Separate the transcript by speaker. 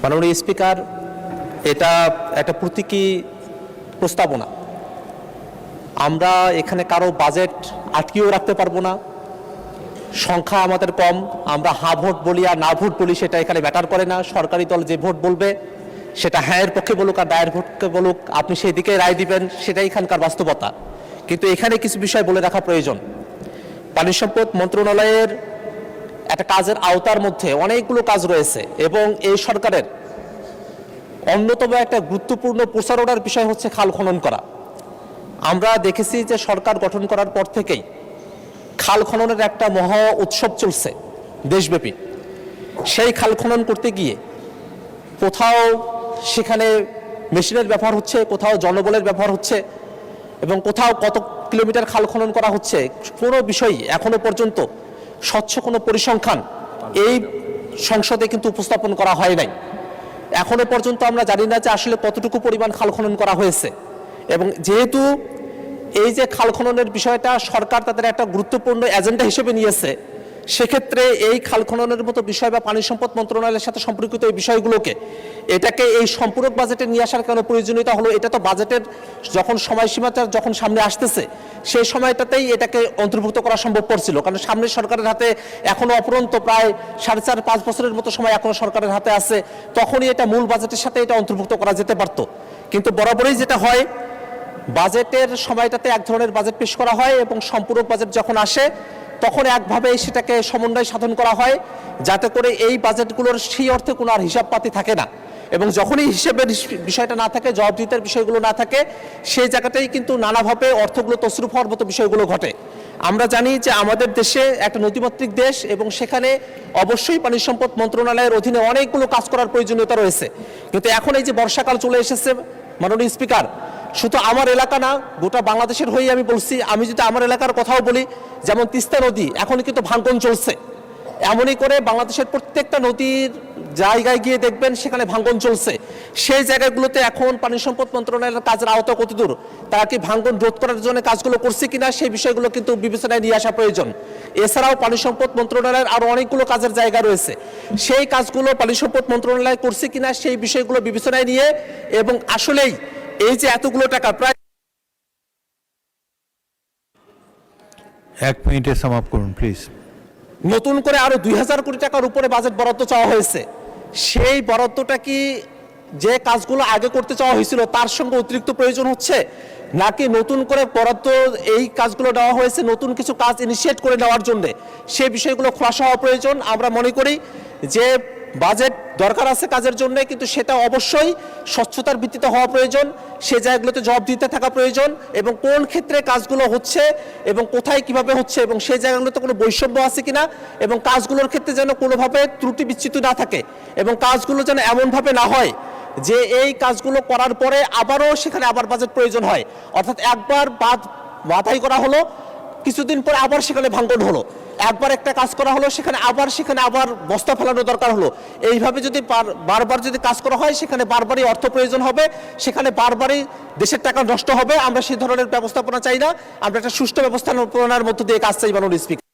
Speaker 1: মাননীয় স্পিকার, এটা একটা প্রতীকী প্রস্তাবনা। আমরা এখানে কারো বাজেট আটকিয়েও রাখতে পারবো না। সংখ্যা আমাদের কম, আমরা হা ভোট বলি আর না ভোট বলি সেটা এখানে ম্যাটার করে না। সরকারি দল যে ভোট বলবে সেটা হ্যাঁ এর পক্ষে বলুক আর দায়ের পক্ষে বলুক, আপনি সেই দিকে রায় দিবেন, সেটাই এখানকার বাস্তবতা। কিন্তু এখানে কিছু বিষয় বলে রাখা প্রয়োজন। পানি সম্পদ মন্ত্রণালয়ের একটা কাজের আওতার মধ্যে অনেকগুলো কাজ রয়েছে এবং এই সরকারের অন্যতম একটা গুরুত্বপূর্ণ প্রচারণার বিষয় হচ্ছে খাল খনন করা। আমরা দেখেছি যে সরকার গঠন করার পর থেকেই খাল খননের একটা মহা উৎসব চলছে দেশব্যাপী। সেই খাল খনন করতে গিয়ে কোথাও সেখানে মেশিনের ব্যবহার হচ্ছে, কোথাও জনবলের ব্যবহার হচ্ছে এবং কোথাও কত কিলোমিটার খাল খনন করা হচ্ছে, কোনো বিষয়ই এখনো পর্যন্ত স্বচ্ছ কোনো পরিসংখ্যান এই সংসদে কিন্তু উপস্থাপন করা হয় নাই। এখনো পর্যন্ত আমরা জানি না যে আসলে কতটুকু পরিমাণ খাল খনন করা হয়েছে। এবং যেহেতু এই যে খাল খননের বিষয়টা সরকার তাদের একটা গুরুত্বপূর্ণ এজেন্ডা হিসেবে নিয়েছে, সেক্ষেত্রে এই খাল খননের মতো বিষয় বা পানি সম্পদ মন্ত্রণালয়ের সাথে সম্পর্কিত এই বিষয়গুলোকে এটাকে এই সম্পূরক বাজেটে নিয়ে আসার কেন প্রয়োজনীয়তা হলো? এটা তো বাজেটের যখন সময়সীমাটা যখন সামনে আসতেছে সেই সময়টাতেই এটাকে অন্তর্ভুক্ত করা সম্ভবপর ছিল, কারণ সামনে সরকারের হাতে এখনো অপরন্ত প্রায় 4.5-5 বছরের মতো সময় এখনো সরকারের হাতে আছে। তখনই এটা মূল বাজেটের সাথে এটা অন্তর্ভুক্ত করা যেতে পারতো। কিন্তু বরাবরই যেটা হয়, বাজেটের সময়টাতে এক ধরনের বাজেট পেশ করা হয় এবং সম্পূরক বাজেট যখন আসে তখন একভাবে সেটাকে সমন্বয় সাধন করা হয়, যাতে করে এই বাজেটগুলোর সেই অর্থে কোনো আর হিসাবপাতি থাকে না। এবং যখনই হিসেবের বিষয়টা না থাকে, জবাবদিহিতার বিষয়গুলো না থাকে, সেই জায়গাটাই কিন্তু নানাভাবে অর্থগুলো তছরূপ হওয়ার মতো বিষয়গুলো ঘটে। আমরা জানি যে আমাদের দেশে একটা নদীমাতৃক দেশ এবং সেখানে অবশ্যই পানি সম্পদ মন্ত্রণালয়ের অধীনে অনেকগুলো কাজ করার প্রয়োজনীয়তা রয়েছে। কিন্তু এখন এই যে বর্ষাকাল চলে এসেছে মাননীয় স্পিকার, শুধু আমার এলাকা না, গোটা বাংলাদেশের হয়েই আমি বলছি। আমি যদি আমার এলাকার কথাও বলি, যেমন তিস্তা নদী এখন কিন্তু ভাঙন চলছে। এমনই করে বাংলাদেশের প্রত্যেকটা নদীর জায়গায় গিয়ে দেখবেন সেখানে ভাঙন চলছে। সেই জায়গাগুলোতে এখন পানি সম্পদ মন্ত্রণালয়ের কাজের আওতা কতদূর, তারা কি ভাঙন রোধ করার জন্য কাজগুলো করছে কিনা, সেই বিষয়গুলো কিন্তু বিবেচনায় নিয়ে আসা প্রয়োজন। এছাড়াও পানি সম্পদ মন্ত্রণালয়ের আরও অনেকগুলো কাজের জায়গা রয়েছে, সেই কাজগুলো পানি সম্পদ মন্ত্রণালয় করছে কিনা সেই বিষয়গুলো বিবেচনায় নিয়ে এবং আসলেই এই যে এতগুলো টাকা প্রায়
Speaker 2: 1 মিনিটে সমাপ্ত করুন প্লিজ।
Speaker 1: নতুন করে আরো 2000 কোটি টাকার উপরে বাজেট বরাদ্দ চাওয়া হয়েছে। সেই বরাদ্দটা কি যে কাজগুলো আগে করতে চাওয়া হয়েছিল তার সঙ্গে অতিরিক্ত প্রয়োজন হচ্ছে, নাকি নতুন করে বরাদ্দ এই কাজগুলো দেওয়া হয়েছে নতুন কিছু কাজ ইনিশিয়েট করে নেওয়ার জন্য? সেই বিষয়গুলো খোলাসা হওয়া প্রয়োজন। আমরা মনে করি যে বাজেট দরকার আছে কাজের জন্য, কিন্তু সেটা অবশ্যই স্বচ্ছতার ভিত্তিতে হওয়া প্রয়োজন। সে জায়গাগুলোতে জবাবদিহিতা থাকা প্রয়োজন এবং কোন ক্ষেত্রে কাজগুলো হচ্ছে এবং কোথায় কিভাবে হচ্ছে এবং সেই জায়গাগুলোতে কোনো বৈষম্য আছে কিনা এবং কাজগুলোর ক্ষেত্রে যেন কোনোভাবে ত্রুটি বিচ্যুতি না থাকে এবং কাজগুলো যেন এমনভাবে না হয় যে এই কাজগুলো করার পরে আবারও সেখানে আবার বাজেট প্রয়োজন হয়। অর্থাৎ একবার বাধাই করা হলো, কিছুদিন পরে আবার সেখানে ভাঙন হলো, একবার একটা কাজ করা হলো সেখানে আবার বস্তা ফেলানো দরকার হলো। এইভাবে যদি বারবার যদি কাজ করা হয় সেখানে বারবারই অর্থ প্রয়োজন হবে, সেখানে বারবারই দেশের টাকা নষ্ট হবে। আমরা সেই ধরনের ব্যবস্থাপনা চাই না, আমরা একটা সুষ্ঠু ব্যবস্থাপনার মধ্য দিয়ে কাজ চাই মাননীয় স্পিকার।